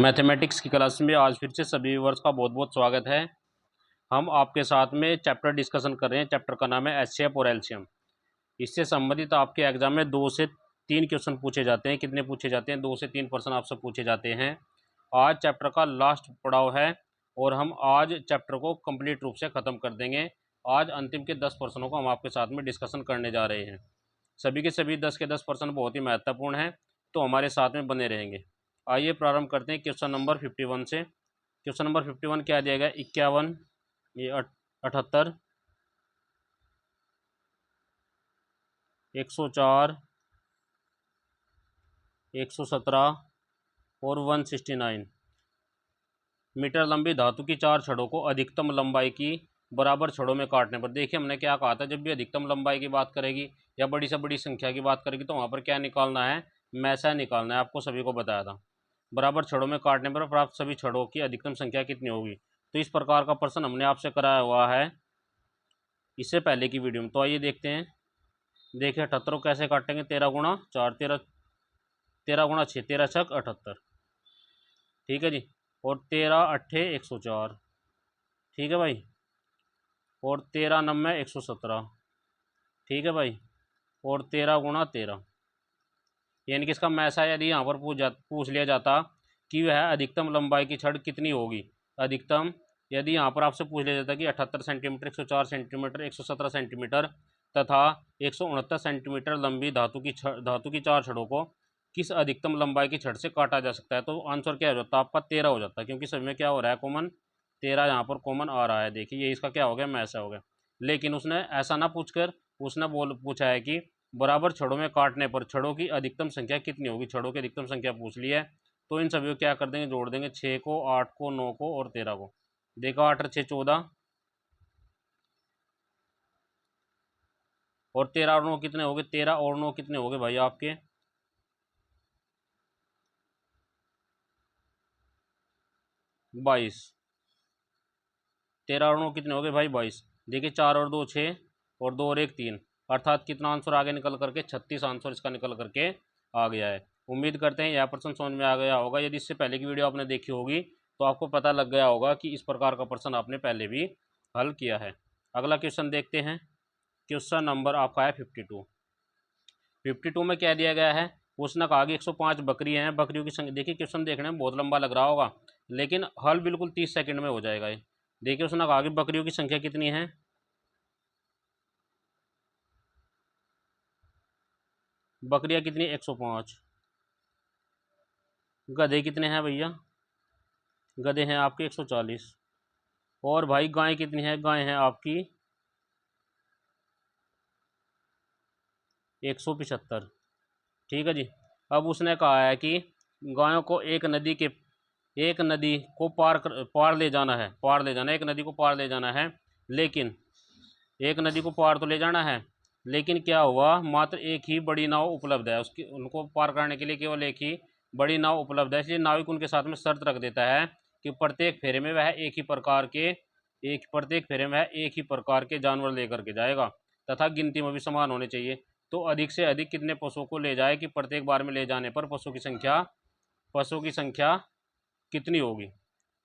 Mathematics की class में आज फिर से सभी व्यूअर्स का बहुत बहुत स्वागत है। हम आपके साथ में चैप्टर डिस्कशन कर रहे हैं। चैप्टर का नाम है एचसीएफ और एलसीएम। इससे संबंधित आपके एग्जाम में 2 से 3 क्वेश्चन पूछे जाते हैं। कितने पूछे जाते हैं? 2 से 3 प्रश्न आपसे पूछे जाते हैं। आज चैप्टर का लास्ट पड़ाव है और हम आज चैप्टर को कंप्लीट रूप से ख़त्म कर देंगे। आज अंतिम के 10 प्रश्नों को हम आपके साथ में डिस्कशन करने जा रहे हैं। सभी के सभी 10 के 10 प्रश्न बहुत ही महत्वपूर्ण हैं, तो हमारे साथ में बने रहेंगे। आइए प्रारंभ करते हैं क्वेश्चन नंबर 51 से। क्वेश्चन नंबर 51 क्या दिया गया? 51, ये 78, 104, 117 और 169 मीटर लंबी धातु की 4 छड़ों को अधिकतम लंबाई की बराबर छड़ों में काटने पर, देखिए हमने क्या कहा था, जब भी अधिकतम लंबाई की बात करेगी या बड़ी से बड़ी संख्या की बात करेगी तो वहाँ पर क्या निकालना है? मैसा निकालना है। आपको सभी को बताया था। बराबर छड़ों में काटने पर प्राप्त सभी छड़ों की अधिकतम संख्या कितनी होगी? तो इस प्रकार का प्रश्न हमने आपसे कराया हुआ है इससे पहले की वीडियो में। तो आइए देखते हैं। देखिए 78 को कैसे काटेंगे? 13 गुणा 4, 13 गुणा 6, 13 छक 78। ठीक है जी। और 13 अट्ठे 104। ठीक है भाई। और 13 नम्मे 117। ठीक है भाई। और 13 गुणा 13, यानी कि इसका मैसा यदि यहाँ पर पूछ लिया जाता कि वह अधिकतम लंबाई की छड़ कितनी होगी। अधिकतम यदि यहाँ पर आपसे पूछ लिया जाता कि 78 सेंटीमीटर, 104 सेंटीमीटर, 117 सेंटीमीटर तथा 169 सेंटीमीटर लंबी धातु की 4 छड़ों को किस अधिकतम लंबाई की छड़ से काटा जा सकता है, तो आंसर क्या हो जाता है आपका? 13 हो जाता है, क्योंकि सभी में क्या हो रहा है? कॉमन। 13 यहाँ पर कॉमन आ रहा है। देखिए ये इसका क्या हो गया? मैसा हो गया। लेकिन उसने ऐसा ना पूछकर उसने पूछा है कि बराबर छड़ों में काटने पर छड़ों की अधिकतम संख्या कितनी होगी। छड़ों की अधिकतम संख्या पूछ ली है, तो इन सभी को क्या कर देंगे? जोड़ देंगे। 6 को, 8 को, 9 को और 13 को। देखो 8 और 6 14, और 13 और 9 कितने हो गए? 13 और 9 कितने हो गए भाई आपके? 22। 13 और 9 कितने हो गए भाई? 22। देखिए 4 और 2 6, और 2 और 1 3, अर्थात कितना आंसर आगे निकल करके? 36 आंसर इसका निकल करके आ गया है। उम्मीद करते हैं यह प्रश्न समझ में आ गया होगा। यदि इससे पहले की वीडियो आपने देखी होगी तो आपको पता लग गया होगा कि इस प्रकार का प्रश्न आपने पहले भी हल किया है। अगला क्वेश्चन देखते हैं। क्वेश्चन नंबर आपका है 52। 52 में क्या दिया गया है? उसने कहा कि 105 बकरियां हैं। बकरियों की संख्या, देखिए क्वेश्चन देखने में बहुत लंबा लग रहा होगा, लेकिन हल बिल्कुल 30 सेकंड में हो जाएगा ये। देखिए उसने कहा कि बकरियों की संख्या कितनी है? बकरियां कितनी? 105। गधे कितने हैं भैया? गधे हैं आपके 140। और भाई गाय कितनी है? गाय है आपकी 175। ठीक है जी। अब उसने कहा है कि गायों को एक नदी को पार ले जाना है। एक नदी को पार ले जाना है, लेकिन एक नदी को पार तो ले जाना है, लेकिन क्या हुआ? मात्र एक ही बड़ी नाव उपलब्ध है। उसकी उनको पार करने के लिए केवल एक ही बड़ी नाव उपलब्ध है। इसलिए नाविक उनके साथ में शर्त रख देता है कि प्रत्येक फेरे में वह एक ही प्रकार के जानवर लेकर के जाएगा तथा गिनती में भी समान होने चाहिए। तो अधिक से अधिक कितने पशुओं को ले जाए कि प्रत्येक बार में ले जाने पर पशु की संख्या कितनी होगी?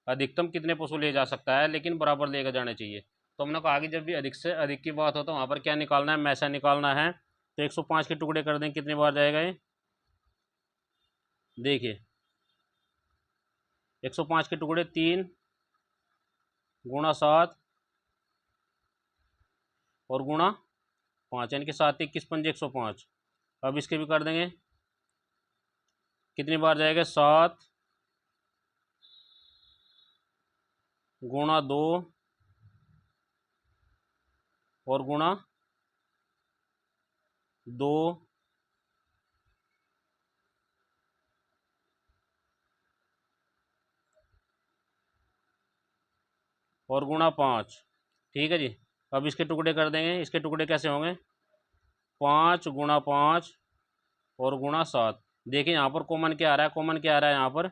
अधिकतम कितने पशु ले जा सकता है, लेकिन बराबर लेकर जाने चाहिए। तो हमने कहा कि जब भी अधिक से अधिक की बात हो तो वहाँ पर क्या निकालना है? मैसा निकालना है। तो 105 के टुकड़े कर दें, कितनी बार जाएगा ये? देखिए 105 के टुकड़े 3 गुणा 7 और गुणा 5, यानी कि 7 21 पंजे 105। अब इसके भी कर देंगे, कितनी बार जाएगा? 7 गुणा 2 और गुणा 2 और गुणा 5। ठीक है जी। अब इसके टुकड़े कर देंगे। इसके टुकड़े कैसे होंगे? 5 गुणा 5 और गुणा 7। देखिए यहाँ पर कॉमन क्या आ रहा है? कॉमन क्या आ रहा है यहाँ पर?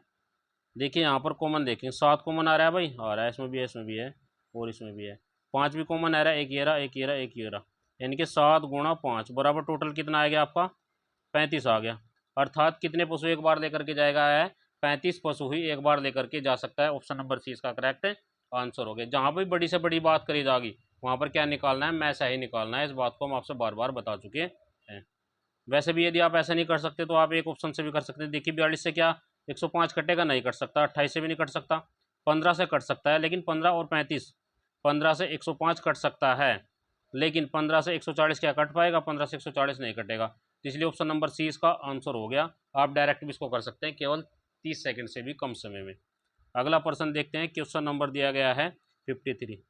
देखिए यहाँ पर कॉमन देखें, 7 कॉमन आ रहा है भाई, आ रहा है। इसमें भी है, इसमें भी है और इसमें भी है। 5 भी कॉमन आ रहा है, एक ये रहा, एक ये रहा, एक ये रहा, यानी कि 7 गुणा 5 बराबर टोटल कितना आ गया आपका? 35 आ गया। अर्थात कितने पशु एक बार लेकर के जाएगा है? 35 पशु ही एक बार लेकर के जा सकता है। ऑप्शन नंबर सी इसका करेक्ट आंसर हो गया। जहाँ पर बड़ी से बड़ी बात करी जाएगी वहाँ पर क्या निकालना है, मैं सही निकालना है। इस बात को हम आपसे बार बार बता चुके हैं। वैसे भी यदि आप ऐसा नहीं कर सकते तो आप एक ऑप्शन से भी कर सकते हैं। देखिए 42 से क्या 105 कटेगा, नहीं कट सकता। 28 से भी नहीं कट सकता। 15 से कट सकता है, लेकिन 15 और 35, 15 से 105 कट सकता है, लेकिन 15 से 140 क्या कट पाएगा, 15 से 140 नहीं कटेगा। तो इसलिए ऑप्शन नंबर सी इसका आंसर हो गया। आप डायरेक्ट भी इसको कर सकते हैं केवल 30 सेकंड से भी कम समय में। अगला प्रश्न देखते हैं। क्वेश्चन नंबर दिया गया है 53।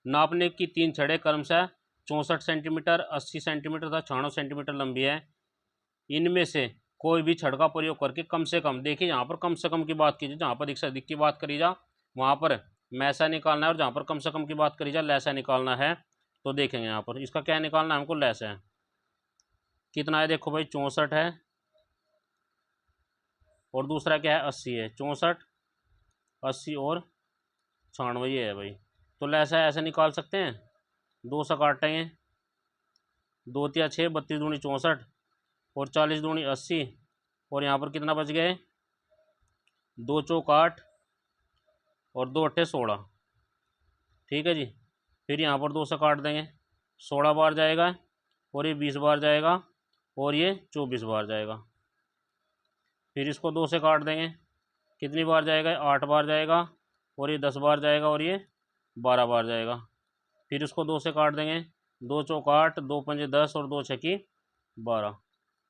नापने की 3 छड़ें क्रमशः 64 सेंटीमीटर, 80 सेंटीमीटर तथा 96 सेंटीमीटर लंबी है। इनमें से कोई भी छड़ का प्रयोग करके कम से कम, देखिए यहाँ पर कम से कम की बात कीजिए, जहाँ पर अधिक से अधिक की बात करी जा वहाँ पर मैसा निकालना है, और जहाँ पर कम से कम की बात करी जा लैसा निकालना है। तो देखेंगे यहाँ पर इसका क्या निकालना है हमको, लैसा है। कितना है देखो भाई, 64 है, और दूसरा क्या है 80 है। 64, 80 और 96 ये है भाई। तो लैसा ऐसे निकाल सकते हैं, 2 से काटेंगे, 2 तिया 6, 32 दूनी 64 और 40 दूनी 80, और यहाँ पर कितना बच गए, 2 चौक 8 और 2 अट्ठे 16। ठीक है जी। फिर यहाँ पर 2 से काट देंगे, 16 बार जाएगा, और ये 20 बार जाएगा, और ये 24 बार जाएगा। फिर इसको 2 से काट देंगे, कितनी बार जाएगा, 8 बार जाएगा, और ये 10 बार जाएगा, और ये 12 बार जाएगा। फिर इसको 2 से काट देंगे, 2 चौक 8, 2 पंजे 10 और 2 छक्की 12।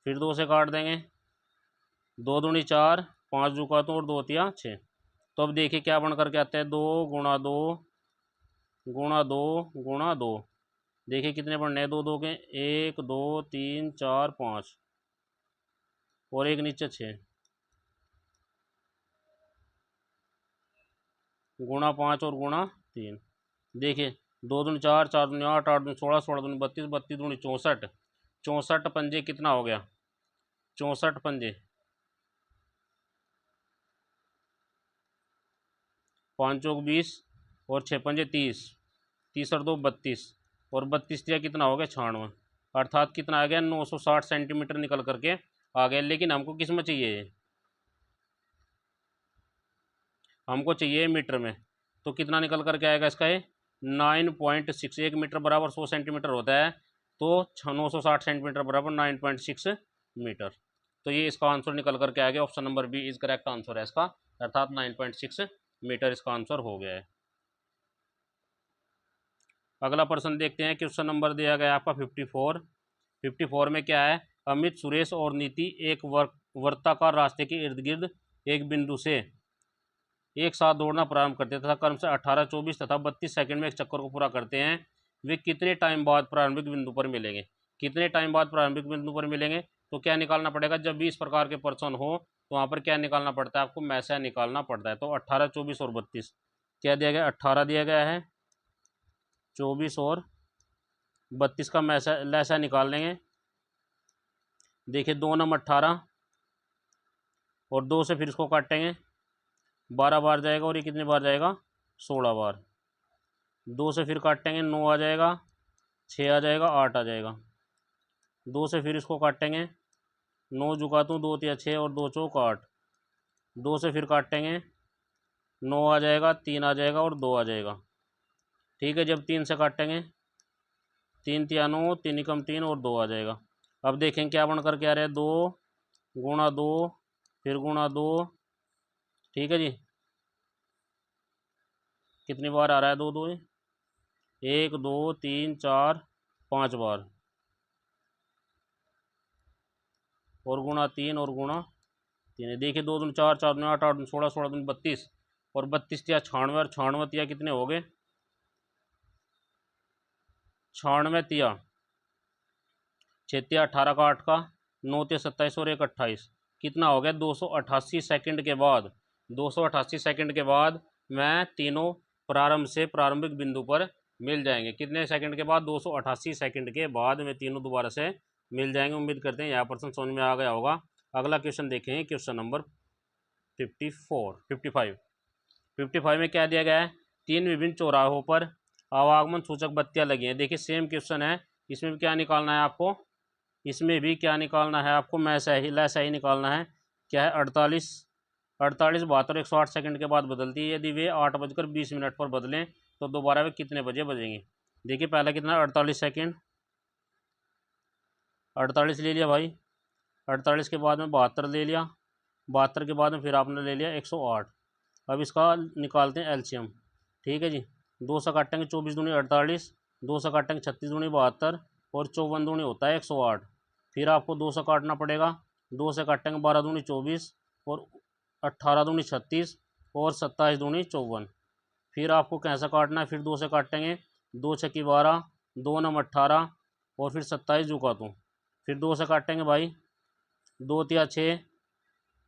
फिर 2 से काट देंगे, 2 दूनी 4, 5 जुकातों और 2 तिया 6। तो अब देखिए क्या बन करके आता है, 2 गुणा 2 गुणा 2 गुणा 2। देखिए कितने बनने हैं, 2 2 के 1 2 3 4 5, और एक नीचे 6, गुणा 5 और गुणा 3। देखिए 2 दूनी 4, 4 दूनी 8, 8 दूनी 16, 16 दूनी 32, 32 दूनी 64, 64 पंजे कितना हो गया, 64 पंजे 5 चौक 20 और 6 पंजे 30, 30 और 2 32, और 32 दिया कितना हो गया 96। अर्थात कितना आ गया, 960 सेंटीमीटर निकल करके आ गया। लेकिन हमको किस में चाहिए, हमको चाहिए मीटर में। तो कितना निकल करके आएगा इसका, ये 9.6। 1 मीटर बराबर 100 सेंटीमीटर होता है, तो 960 सेंटीमीटर बराबर 9.6 मीटर। तो ये इसका आंसर निकल करके आ गया। Option number B is correct answer है इसका, अर्थात 9.6 मीटर इसका आंसर हो गया है। अगला प्रश्न देखते हैं। क्वेश्चन नंबर दिया गया आपका 54। 54 में क्या है, अमित, सुरेश और नीति एक वर्ताकार रास्ते के इर्द गिर्द एक बिंदु से एक साथ दौड़ना प्रारंभ करते हैं तथा क्रम से 18, 24 तथा 32 सेकंड में एक चक्कर को पूरा करते हैं। वे कितने टाइम बाद प्रारंभिक बिंदु पर मिलेंगे, कितने टाइम बाद प्रारंभिक बिंदु पर मिलेंगे। तो क्या निकालना पड़ेगा, जब भी इस प्रकार के प्रश्न हो तो वहाँ पर क्या निकालना पड़ता है आपको, मैसा निकालना पड़ता है। तो 18, 24 और 32 क्या दिया गया, 18 दिया गया है, 24 और 32 का मैसा लैसा निकाल लेंगे। देखिए 2 नम 18, और 2 से फिर इसको काटेंगे, 12 बार जाएगा, और ये कितनी बार जाएगा, 16 बार। 2 से फिर काटेंगे, 9 आ जाएगा, 6 आ जाएगा, 8 आ जाएगा। 2 से फिर इसको काटेंगे, 9 जुगातूँ 2 तिया 6 और 2 चौक 8। 2 से फिर काटेंगे, 9 आ जाएगा, 3 आ जाएगा, और 2 आ जाएगा। ठीक है। जब 3 से काटेंगे, 3 तिया 9, 3 एकम 3 और 2 आ जाएगा। अब देखें क्या बन कर के आ रहा है, 2 गुणा 2 फिर गुणा 2। ठीक है जी। कितनी बार आ रहा है, 2 2 1 2 3 4 5 बार, और गुणा 3 और गुणा 3। देखिए 2 दूनी 4, 4 दूनी 8, 8 दूनी 16, 16 दूनी 32, और 32 तिया 96, और 96 तिया कितने हो गए, 96 तिया 6 तिया 18 का 8 का 9 तिया 27 और 1 28, कितना हो गया 288 सेकंड के बाद। 288 सेकंड के बाद मैं तीनों प्रारंभ से प्रारंभिक बिंदु पर मिल जाएंगे। कितने सेकंड के बाद, 288 सेकंड के बाद में तीनों दोबारा से मिल जाएंगे। उम्मीद करते हैं यह प्रश्न समझ में आ गया होगा। अगला क्वेश्चन देखेंगे, क्वेश्चन नंबर 55 में क्या दिया गया है, 3 विभिन्न चौराहों पर आवागमन सूचक बत्तियां लगी हैं। देखिए सेम क्वेश्चन है, इसमें भी क्या निकालना है आपको, इसमें भी क्या निकालना है आपको, मैसा ही लैसा ही निकालना है। क्या है 48 48, 72, 108 सेकंड के बाद बदलती है। यदि वे 8:20 पर बदलें तो दोबारा वे कितने बजे बजेंगी? देखिए पहला कितना 48 सेकंड, 48 ले लिया भाई, 48 के बाद में 72 ले लिया, 72 के बाद में फिर आपने ले लिया 108। अब इसका निकालते हैं एलसीएम। ठीक है जी, 2 से काटेंगे 24 दूनी 48, 2 से काटेंगे 36 दूनी 72 और 54 दूनी होता है 108। फिर आपको 2 से काटना पड़ेगा, 2 से काटेंगे 12 दूनी 24 और 18 दूनी 36 और 27 दूनी 54। फिर आपको कैसा काटना है, फिर 2 से काटेंगे, 2 छक्की 12, 2 नम 18 और फिर 27 जुकातू। फिर 2 से काटेंगे भाई, 2 तिया 6,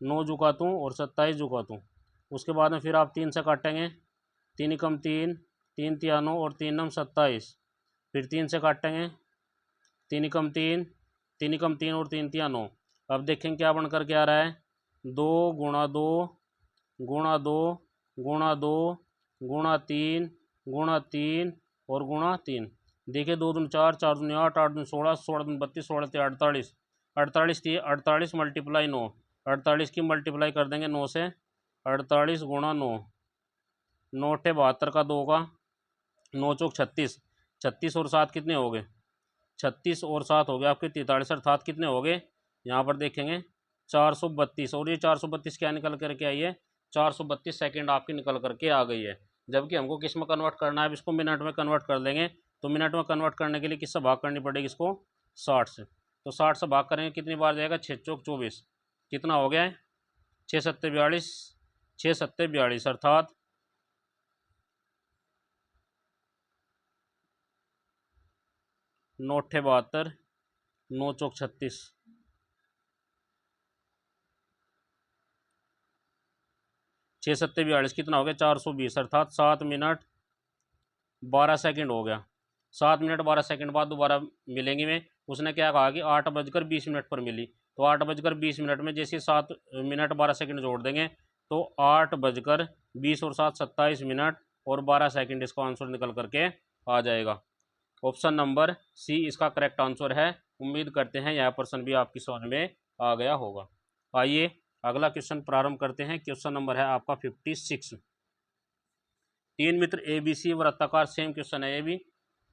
9 जुकातू और 27 जुकातू। उसके बाद में फिर आप 3 से काटेंगे, 3 कम 3, 3 तिया 9 और 3 नम 27। फिर 3 से काटेंगे, 3 कम 3, 3 कम 3 और 3 तिया 9। अब देखेंगे क्या बन कर के आ रहा है, 2 गुणा 2 गुणा 2 गुणा 2 गुणा 3 गुणा 3 और गुणा 3। देखिए 2 दूनी 4, 4 दूनी 8, 8 दूनी 16, 16 दूनी 32, 16 से 48, 48 थी 48 मल्टीप्लाई 9, 48 की मल्टीप्लाई कर देंगे 9 से, 48 गुणा 9, 9 अट्ठे 72 का 2 का, 9 चौक 36, 36 और 7 कितने हो गए, 36 और 7 हो गए आपके 43, अर्थात कितने हो गए यहाँ पर देखेंगे 432। और ये 432 क्या निकल करके आई है, 432 सेकंड आपकी निकल करके आ गई है। जबकि हमको किस में कन्वर्ट करना है, अब इसको मिनट में कन्वर्ट कर देंगे। तो मिनट में कन्वर्ट करने के लिए किससे भाग करनी पड़ेगी, इसको 60 से। तो 60 से भाग करेंगे कितनी बार जाएगा, 6 चौक 24, कितना हो गया है 6 सत्ते 42, 6 सत्ते 42 अर्थात 9 अट्ठे 72, 9 चौक 36, 6 सत्ते 42 कितना हो गया 420 अर्थात 7 मिनट 12 सेकंड हो गया। 7 मिनट 12 सेकंड बाद दोबारा मिलेंगे में, उसने क्या कहा कि 8:20 पर मिली। तो 8:20 में जैसे 7 मिनट 12 सेकंड जोड़ देंगे तो 8:20 और 7 27 मिनट और 12 सेकंड इसका आंसर निकल करके आ जाएगा। ऑप्शन नंबर सी इसका करेक्ट आंसर है। उम्मीद करते हैं यह प्रश्न भी आपकी समझ में आ गया होगा। आइए अगला क्वेश्चन प्रारंभ करते हैं। क्वेश्चन नंबर है आपका 56। 3 मित्र ए बी सी वृत्ताकार, सेम क्वेश्चन है ये भी।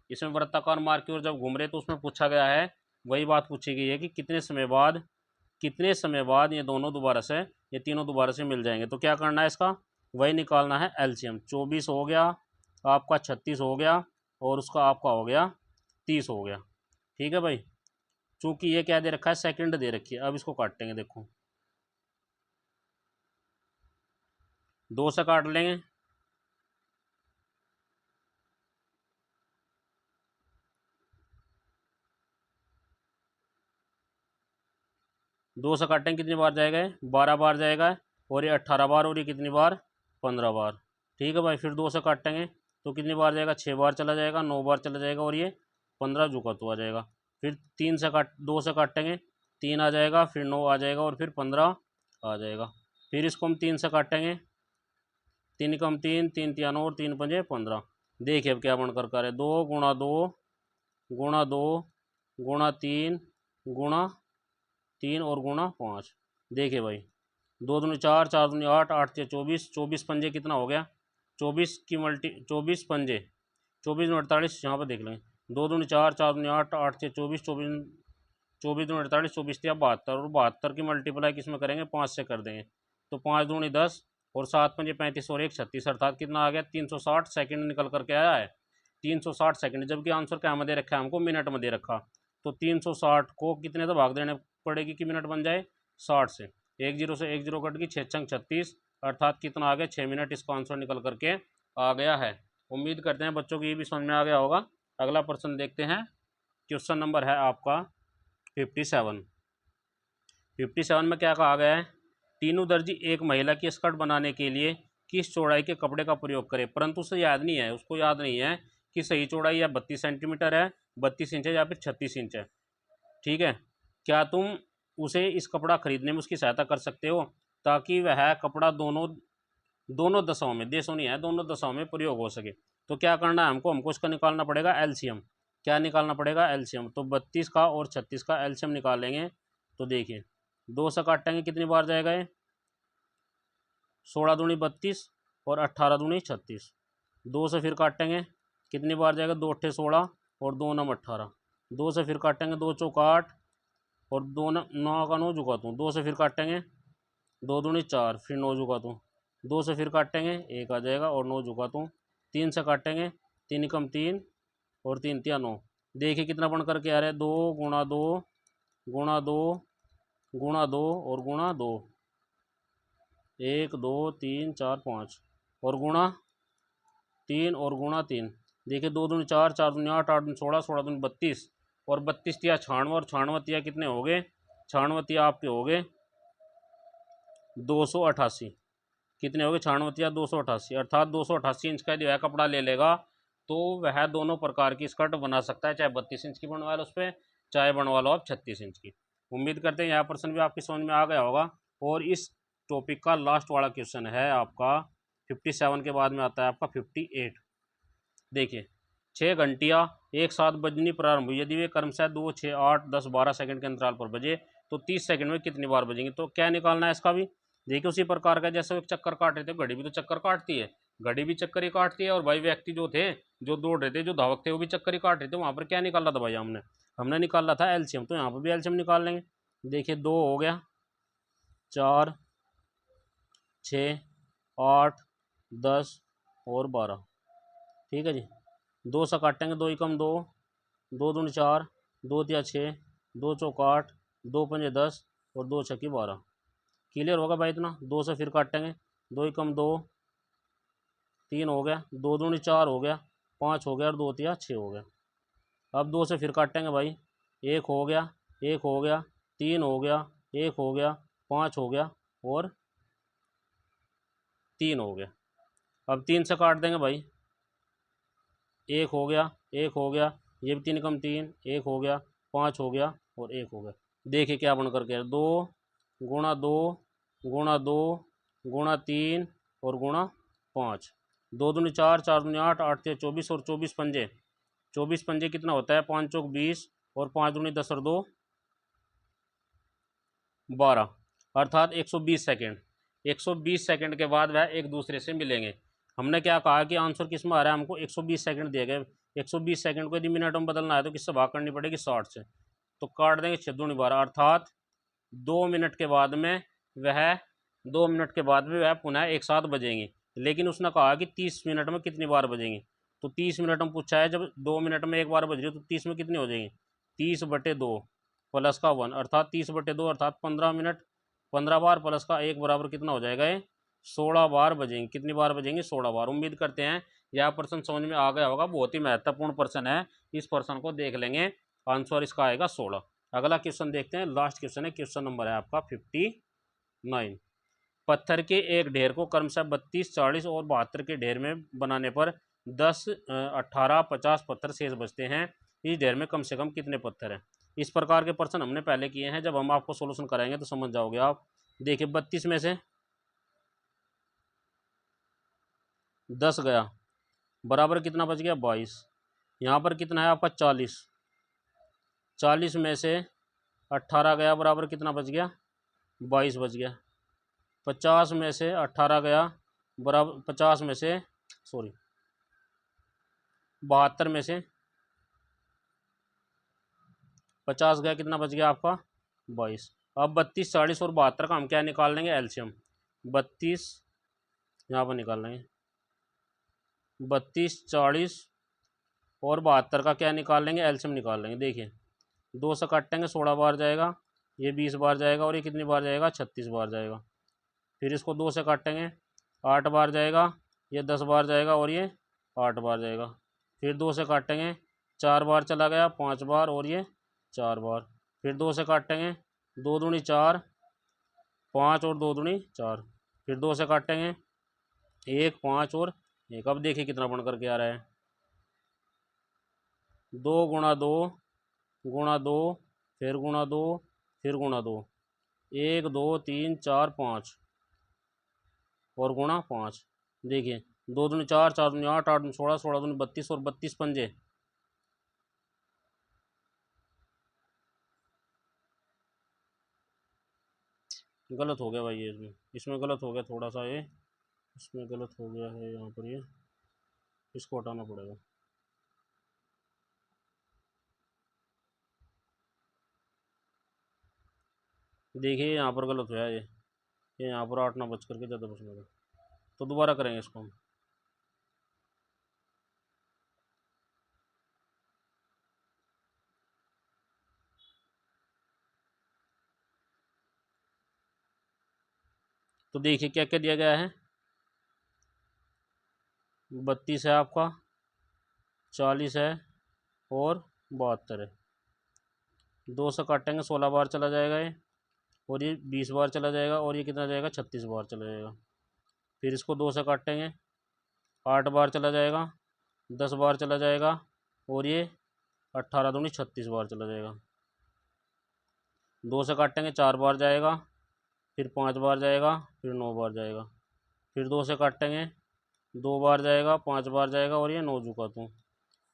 इसमें वृत्ताकार मार्ग की ओर जब घूम रहे तो उसमें पूछा गया है, वही बात पूछी गई है कि कितने समय बाद ये दोनों दोबारा से, ये तीनों दोबारा से मिल जाएंगे। तो क्या करना है, इसका वही निकालना है एलसीएम। 24 हो गया आपका, 36 हो गया और उसका आपका हो गया 30 हो गया। ठीक है भाई, चूंकि ये क्या दे रखा है, सेकंड दे रखी है। अब इसको काटेंगे, देखो 2 से काट लेंगे, 2 से काटेंगे कितनी बार जाएगा, 12 बार जाएगा और ये 18 बार और ये कितनी बार 15 बार। ठीक है भाई, फिर 2 से काटेंगे तो कितनी बार जाएगा, 6 बार चला जाएगा, 9 बार चला जाएगा और ये 15 जुका तो आ जाएगा। फिर 2 से काटेंगे, 3 आ जाएगा, फिर 9 आ जाएगा और फिर 15 आ जाएगा। फिर इसको हम 3 से काटेंगे, 3 कम 3, 3 तिया 9 और 3 पंजे 15। देखिए अब क्या बनकर कर है, 2 गुणा 2 गुणा 2 गुणा 3 गुणा 3 और गुणा 5। देखिए भाई 2 दूनी 4, 4 दूनी 8, 8 से 24, 24 पंजे कितना हो गया, 24 की मल्टी 24 पंजे 24 में 48, यहाँ पर देख लेंगे 2 दूनी 4, 4 दूनी 8, 8 से 24, 24 दूनी 48, 24 या 72 और 72 की मल्टीप्लाई किस में करेंगे, 5 से कर देंगे। तो 5 दूनी 10 और 7 पंजे 35 और 1 36 अर्थात कितना आ गया 360 सेकंड निकल करके आया है। 360 सेकंड, जबकि आंसर क्या में दे रखा है, हमको मिनट में दे रखा। तो 360 को कितने तो भाग देने पड़ेगी कि मिनट बन जाए 60 से। 1 जीरो से 1 जीरो कट गई, 6 छंग 36 अर्थात कितना आ गया 6 मिनट इसका आंसर निकल करके आ गया है। उम्मीद करते हैं बच्चों को ये भी समझ में आ गया होगा। अगला प्रश्न देखते हैं। क्वेश्चन नंबर है आपका 57। 57 में क्या कहा गया है, तीनों दर्जी एक महिला की स्कर्ट बनाने के लिए किस चौड़ाई के कपड़े का प्रयोग करें। परंतु उसे याद नहीं है, उसको याद नहीं है कि सही चौड़ाई या 32 सेंटीमीटर है, 32 इंच है या फिर 36 इंच है। ठीक है, क्या तुम उसे इस कपड़ा खरीदने में उसकी सहायता कर सकते हो ताकि वह कपड़ा दोनों दशाओं में, देशों नहीं है, दोनों दशाओं में प्रयोग हो सके। तो क्या करना है हमको इसका निकालना पड़ेगा एलसीएम। क्या निकालना पड़ेगा, एलसीएम। तो 32 का और 36 का एलसीएम निकालेंगे। तो देखिए 2 से काटेंगे कितनी बार जाएगा ये, 16 दूनी 32 और 18 दूनी 36। 2 से फिर काटेंगे, कितनी बार जाएगा, 2 अट्ठे 16 और 2 नम 18। 2 से फिर काटेंगे, 2 चौक 8 और 2 9 का 9 जुगा दूँ। 2 से फिर काटेंगे, 2 दूनी 4 फिर 9 जुगा दूँ। 2 से फिर काटेंगे, 1 आ जाएगा और 9 जुगा दूँ। 3 से काटेंगे, 3 कम 3 और 3 तिया 9। देखिए कितना बन करके आ रहा है, 2 गुणा 2 गुणा 2 गुणा 2 और गुणा 2। 1 2 3 4 5 और गुणा 3 और गुणा 3। देखिए 2 दूनी 4 4 दूनी 8 8 दूनी 16 16 दूनी 32 और 32 तिया 96 और 96 तिया कितने हो गए, 96 तिया आपके हो गए 288। कितने हो गए, 96 तिया 288, अर्थात 288 इंच का जो है कपड़ा ले लेगा तो वह दोनों प्रकार की स्कर्ट बना सकता है, चाहे 32 इंच की बनवा लो उस पर, चाहे बनवा लो आप 36 इंच की। उम्मीद करते हैं यह प्रश्न भी आपकी समझ में आ गया होगा। और इस टॉपिक का लास्ट वाला क्वेश्चन है आपका 57 के बाद में आता है आपका 58। देखिए 6 घंटियाँ एक साथ बजनी प्रारंभ हुई, यदि वे क्रमशः 2 6 8 10 12 सेकंड के अंतराल पर बजे तो 30 सेकंड में कितनी बार बजेंगे। तो क्या निकालना है इसका भी, देखिए उसी प्रकार का जैसे एक चक्कर काट रहे थे, घड़ी भी तो चक्कर काटती है, घड़ी भी चक्कर ही काटती है। और भाई व्यक्ति जो थे, जो दौड़ रहे थे, जो धावक थे, वो भी चक्कर ही काट रहे थे। वहाँ पर क्या निकाला था भाई, हमने निकाला था एलसीएम, तो यहाँ पर भी एलसीएम निकाल लेंगे। देखिए 2 हो गया, 4 6 8 10 और 12, ठीक है जी। 2 से काटेंगे, 2 एकम 2 2 दूनी 4 2 तिया 6 2 चौक 8 2 पंजे 10 और 2 छक्की 12। क्लियर होगा भाई इतना। 2 से फिर काटेंगे, 2 एकम 2 3 हो गया, 2 दूनी 4 हो गया, 5 हो गया और 2 तिया 6 हो गया। अब 2 से फिर काटेंगे भाई, 1 हो गया 1 हो गया 3 हो गया 1 हो गया 5 हो गया और 3 हो गया। अब 3 से काट देंगे भाई, 1 हो गया 1 हो गया, ये भी 3 कम 3 1 हो गया 5 हो गया और 1 हो गया। देखिए क्या बन करके 2 गुणा 2 गुणा 2 गुणा 3 और गुणा 5। 2 दूनी 4 4 दूनी 8 8 तिया 24 और 24 पंजे कितना होता है, 5 चौक 20 और 5 दूनी 10 और 2 12, अर्थात 120 सेकेंड। 120 सेकेंड के बाद वह एक दूसरे से मिलेंगे। हमने क्या कहा कि आंसर किस में आ रहा है, हमको 120 सेकंड दिए गए। 120 सेकंड को यदि मिनट में बदलना है तो किससे भाग करनी पड़ेगी, 60 से। तो काट देंगे 6 दूनी 12, अर्थात 2 मिनट के बाद में वह 2 मिनट के बाद में वह पुनः एक साथ बजेंगी। लेकिन उसने कहा कि 30 मिनट में कितनी बार बजेंगी। तो 30 मिनट में पूछा है, जब 2 मिनट में एक बार बज रही है तो 30 में कितनी हो जाएंगी, 30/2 प्लस का 1 अर्थात 30/2 अर्थात 15 मिनट। 15 बार प्लस का 1 बराबर कितना हो जाएगा, ये 16 बार बजेंगे। कितनी बार बजेंगे, 16 बार। उम्मीद करते हैं यह प्रश्न समझ में आ गया होगा, बहुत ही महत्वपूर्ण प्रश्न है। इस प्रश्न को देख लेंगे, आंसर इसका आएगा 16। अगला क्वेश्चन देखते हैं, लास्ट क्वेश्चन है, क्वेश्चन नंबर है आपका 59। पत्थर के एक ढेर को क्रमशः 32 40 और 72 के ढेर में बनाने पर 10 18 50 पत्थर शेष बचते हैं। इस ढेर में कम से कम कितने पत्थर हैं। इस प्रकार के प्रश्न हमने पहले किए हैं, जब हम आपको सोल्यूशन कराएंगे तो समझ जाओगे आप। देखिए 32 में से 10 गया, बराबर कितना बच गया, 22। यहाँ पर कितना है आपका 40। 40 में से 18 गया, बराबर कितना बच गया, 22 बच गया। 50 में से 18 गया, बराबर 50 में से 72 में से 50 गया, कितना बच गया आपका, 22। अब 32 40 और 72 का हम क्या निकाल लेंगे, एलसीएम। 32 यहाँ पर निकाल लेंगे, 32 40 और 72 का क्या निकाल लेंगे, एलसीएम निकाल लेंगे। देखिए 2 से काटेंगे, 16 बार जाएगा, ये 20 बार जाएगा और ये कितनी बार जाएगा, 36 बार जाएगा। फिर इसको 2 से काटेंगे, 8 बार जाएगा, ये 10 बार जाएगा और ये 8 बार जाएगा। फिर 2 से काटेंगे, 4 बार चला गया, 5 बार और ये 4 बार। फिर 2 से काटेंगे, 2 दूनी 4 5 और 2 दूनी 4। फिर 2 से काटेंगे, 1 5 और 1। अब देखिए कितना बन करके आ रहा है, 2 गुणा 2 गुणा 2 फिर गुणा 2 फिर गुणा 2, 1 2 3 4 5 और गुणा 5। देखिए 2 दूनी 4 4 दूनी 8 8 दूनी 16 16 दूनी 32 और 32 पंजे गलत हो गया भाई ये, इसमें इसमें गलत हो गया थोड़ा सा ये, इसमें गलत हो गया है यहाँ पर ये, इसको हटाना पड़ेगा। देखिए यहाँ पर गलत हुआ है ये यहाँ पर 8 ना बज करके ज़्यादा बचने का, तो दोबारा करेंगे इसको हम। तो देखिए क्या क्या दिया गया है, 32 है आपका, 40 है और 72 है। 2 से काटेंगे 16 बार चला जाएगा ये, और ये 20 बार चला जाएगा, और ये कितना जाएगा 36 बार चला जाएगा। फिर इसको 2 से काटेंगे 8 बार चला जाएगा, 10 बार चला जाएगा, और ये 18 दूनी 36 बार चला जाएगा। 2 से काटेंगे 4 बार जाएगा, फिर 5 बार जाएगा, फिर 9 बार जाएगा। फिर 2 से काटेंगे 2 बार जाएगा, 5 बार जाएगा, और ये 9 झुका दूँ।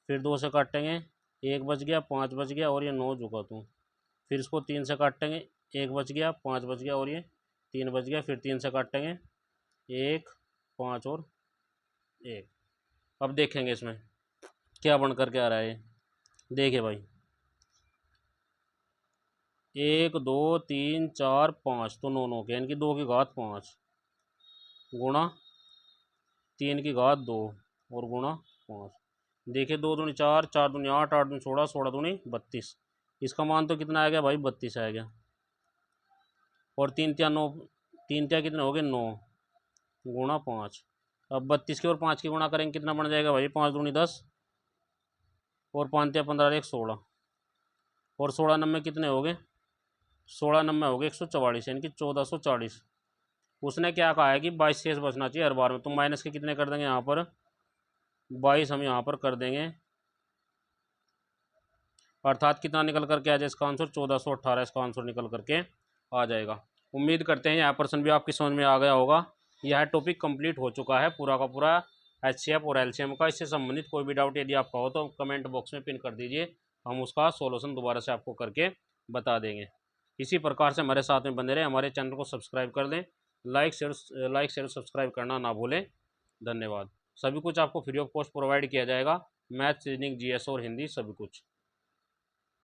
फिर 2 से काटेंगे 1 बच गया, 5 बच गया, और ये 9 झुका दूँ। फिर इसको 3 से काटेंगे 1 बच गया, 5 बच गया, और ये 3 बच गया। फिर 3 से काटेंगे 1, 5 और 1। अब देखेंगे इसमें क्या बन करके आ रहा है ये। देखिए भाई 1 2 3 4 5, तो 9 9 के, यानी कि 2 की घात 5 गुणा 3 की घात 2 और गुणा 5। देखिए 2 दूनी 4, 4 दूनी 8, 8 दूनी 16, 16 दूनी 32। इसका मान तो कितना आ गया भाई 32 आ गया। और 3 त्या 9, 3 त्या कितने हो गए 9 गुणा 5। अब 32 की और 5 की गुणा करेंगे कितना बन जाएगा भाई, 5 दूनी 10 और 5 त्या 15 1 16, और 16 नंबर कितने हो गए, 16 नंबर हो गए 144, यानी कि 1440। उसने क्या कहा है कि 22 शेष बचना चाहिए हर बार में, तो माइनस के कितने कर देंगे यहाँ पर 22 हम यहाँ पर कर देंगे, अर्थात कितना निकल करके आ जाए इसका आंसर 1418 इसका आंसर निकल करके आ जाएगा। उम्मीद करते हैं यह प्रश्न भी आपकी समझ में आ गया होगा। यह टॉपिक कंप्लीट हो चुका है पूरा का पूरा HCF और LCM का। इससे संबंधित कोई भी डाउट यदि आपका हो तो कमेंट बॉक्स में पिन कर दीजिए, हम उसका सॉल्यूशन दोबारा से आपको करके बता देंगे। इसी प्रकार से हमारे साथ में बने रहें, हमारे चैनल को सब्सक्राइब कर दें, लाइक शेयर सब्सक्राइब करना ना भूलें। धन्यवाद। सभी कुछ आपको फ्री ऑफ कॉस्ट प्रोवाइड किया जाएगा, मैथ्स, रीजनिंग, GS और हिंदी सभी कुछ।